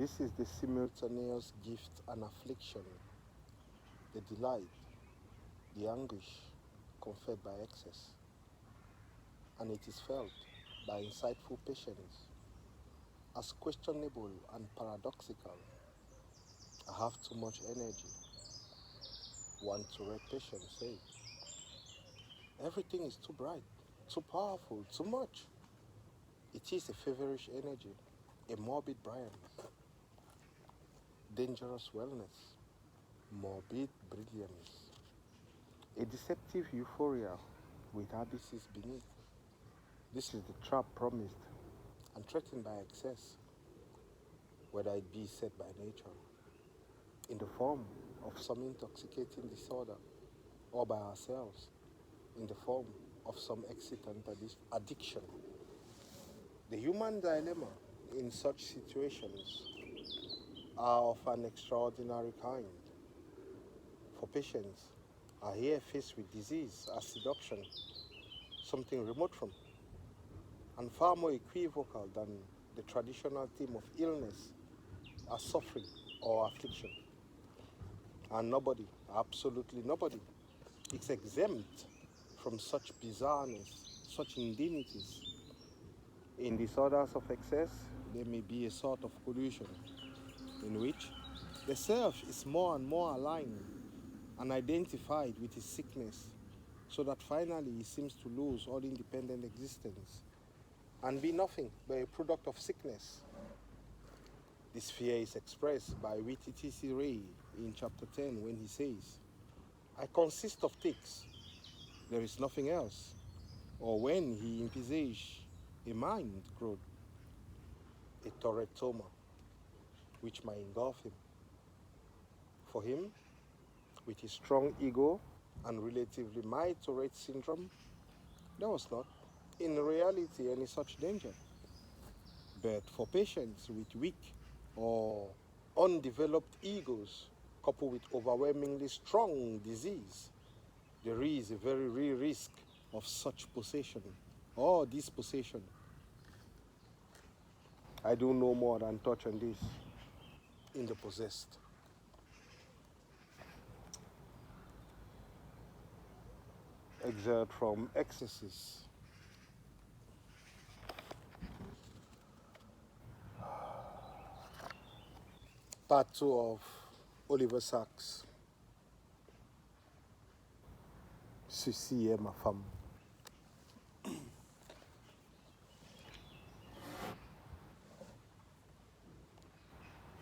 This is the simultaneous gift and affliction, the delight, the anguish conferred by excess, and it is felt by insightful patience as questionable and paradoxical. I have too much energy, one Tourette patient said. Everything is too bright, too powerful, too much. It is a feverish energy, a morbid brightness, dangerous wellness, morbid brilliance, a deceptive euphoria with abysses beneath. This is the trap promised and threatened by excess, whether it be set by nature, in the form of some intoxicating disorder, or by ourselves, in the form of some excitant addiction. The human dilemma in such situations are of an extraordinary kind. For patients are here faced with disease as seduction, something remote from, and far more equivocal than the traditional theme of illness as suffering or affliction. And nobody, absolutely nobody, is exempt from such bizarreness, such indignities. In disorders of excess, there may be a sort of collusion in which the self is more and more aligned and identified with his sickness, so that finally he seems to lose all independent existence and be nothing but a product of sickness. This fear is expressed by Witty T.C. Ray in chapter 10 when he says, I consist of ticks, there is nothing else. Or when he envisaged a mind growth, a Tourette-toma, which might engulf him. For him, with his strong ego and relatively mild Tourette syndrome, there was not, in reality, any such danger. But for patients with weak or undeveloped egos, coupled with overwhelmingly strong disease, there is a very real risk of such possession or dispossession. I do no more than touch on this in the possessed. Excerpt from Excesses. Part 2 of Oliver Sacks. Ceci est ma femme.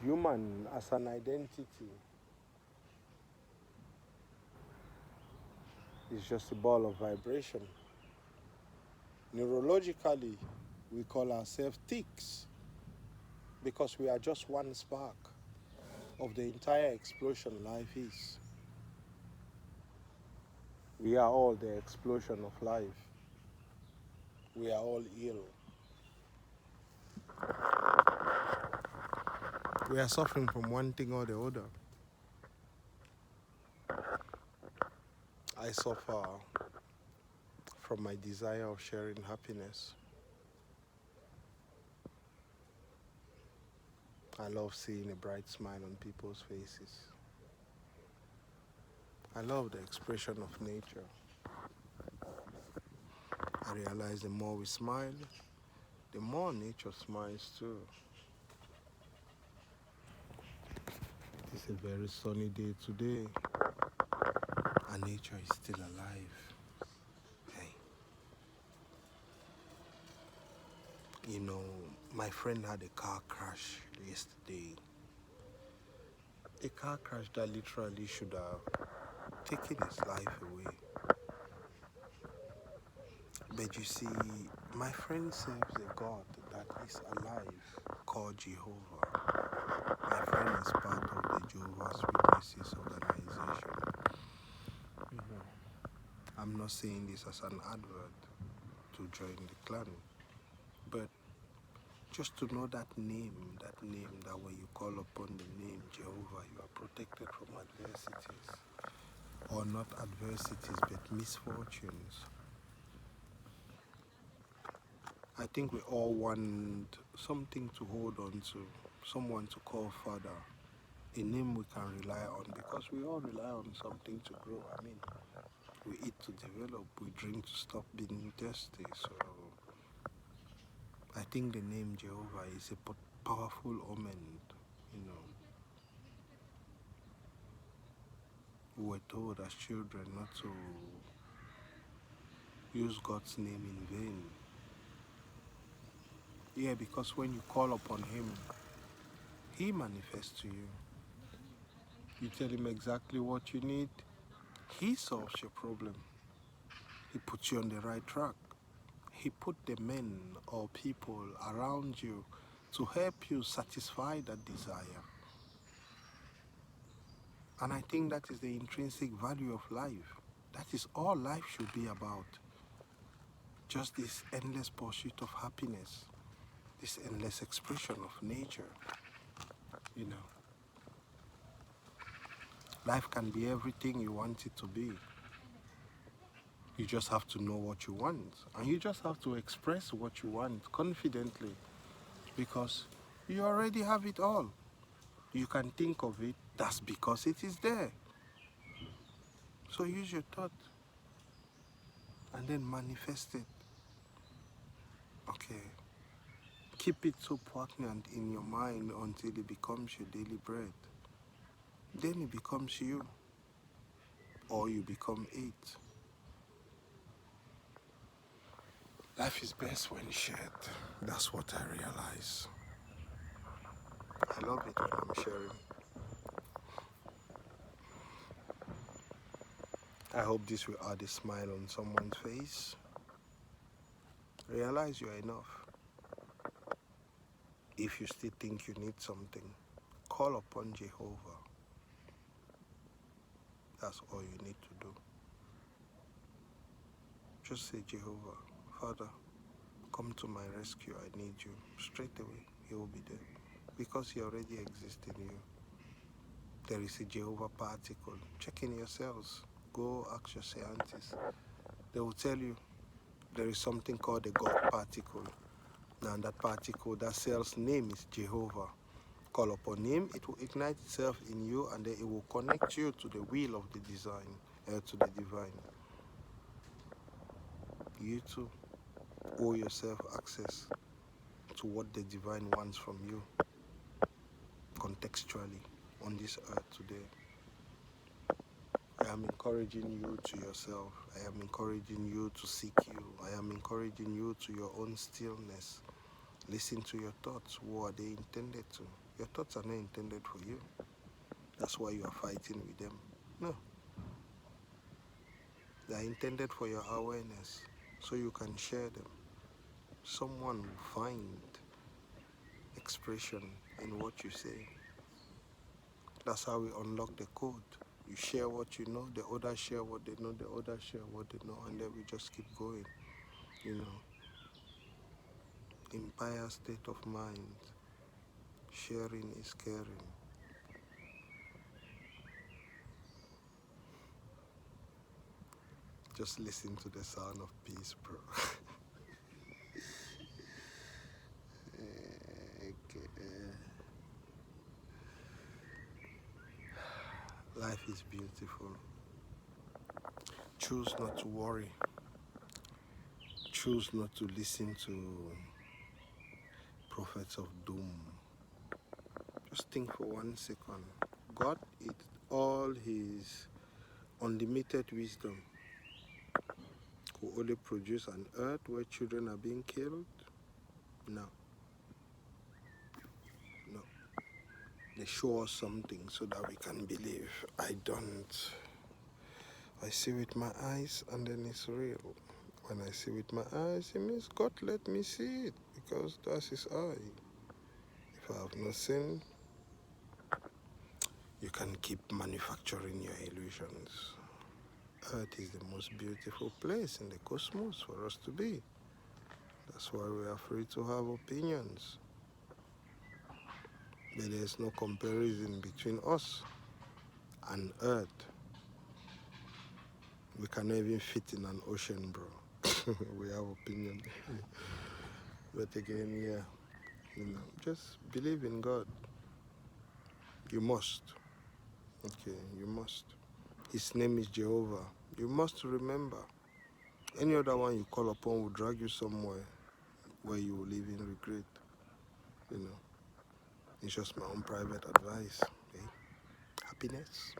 Human as an identity is just a ball of vibration. Neurologically, we call ourselves ticks because we are just one spark of the entire explosion life is. We are all the explosion of life. We are all ill. We are suffering from one thing or the other. I suffer from my desire of sharing happiness. I love seeing a bright smile on people's faces. I love the expression of nature. I realize the more we smile, the more nature smiles too. It's a very sunny day today, and nature is still alive. Hey. You know, my friend had a car crash yesterday. A car crash that literally should have taken his life away. But you see, my friend serves a God that is alive, called Jehovah. My friend is part of the Jehovah's Witnesses organization. I'm not saying this as an advert to join the clan, but just to know that name that when you call upon the name Jehovah, you are protected from adversities. Or not adversities, but misfortunes. I think we all want something to hold on to, someone to call Father, a name we can rely on, because we all rely on something to grow. I mean, we eat to develop, we drink to stop being thirsty. So I think the name Jehovah is a powerful omen, you know. We were told as children not to use God's name in vain. Yeah, because when you call upon Him, He manifests to you. You tell Him exactly what you need, He solves your problem. He puts you on the right track. He put the men or people around you to help you satisfy that desire. And I think that is the intrinsic value of life. That is all life should be about. Just this endless pursuit of happiness, this endless expression of nature, you know. Life can be everything you want it to be. You just have to know what you want. And you just have to express what you want confidently, because you already have it all. You can think of it, that's because it is there. So use your thought and then manifest it. Okay. Keep it so poignant in your mind until it becomes your daily bread. Then it becomes you, or you become it. Life is best when shared. That's what I realize. I love it when I'm sharing. I hope this will add a smile on someone's face. Realize you are enough. If you still think you need something, call upon Jehovah. That's all you need to do. Just say, Jehovah, Father, come to my rescue. I need you. Straight away, He will be there, because He already exists in you. There is a Jehovah particle. Check in yourselves. Go ask your scientists. They will tell you there is something called a God particle. Now that particle, that cell's name is Jehovah. Call upon Him, it will ignite itself in you, and then it will connect you to the will of the design, to the divine. You too owe yourself access to what the divine wants from you, contextually, on this earth today. I am encouraging you to yourself. I am encouraging you to seek you. I am encouraging you to your own stillness. Listen to your thoughts. Who are they intended to? Your thoughts are not intended for you. That's why you are fighting with them. No. They are intended for your awareness, so you can share them. Someone will find expression in what you say. That's how we unlock the code. You share what you know, the others share what they know, the others share what they know, and then we just keep going, you know. Empire state of mind. Sharing is caring. Just listen to the sound of peace, bro. Life is beautiful. Choose not to worry. Choose not to listen to prophets of doom. Just think for 1 second. God, in all His unlimited wisdom, could only produce an earth where children are being killed? No. No. They show us something so that we can believe. I don't. I see with my eyes and then it's real. When I see with my eyes, it means God let me see it, because that's His eye. If I have not seen, you can keep manufacturing your illusions. Earth is the most beautiful place in the cosmos for us to be. That's why we are free to have opinions. But there's no comparison between us and Earth. We cannot even fit in an ocean, bro. We have opinion. But again, yeah, You know, just believe in God. You must. Okay, you must. His name is Jehovah. You must remember. Any other one you call upon will drag you somewhere where you will live in regret. You know, it's just my own private advice. Okay? Happiness.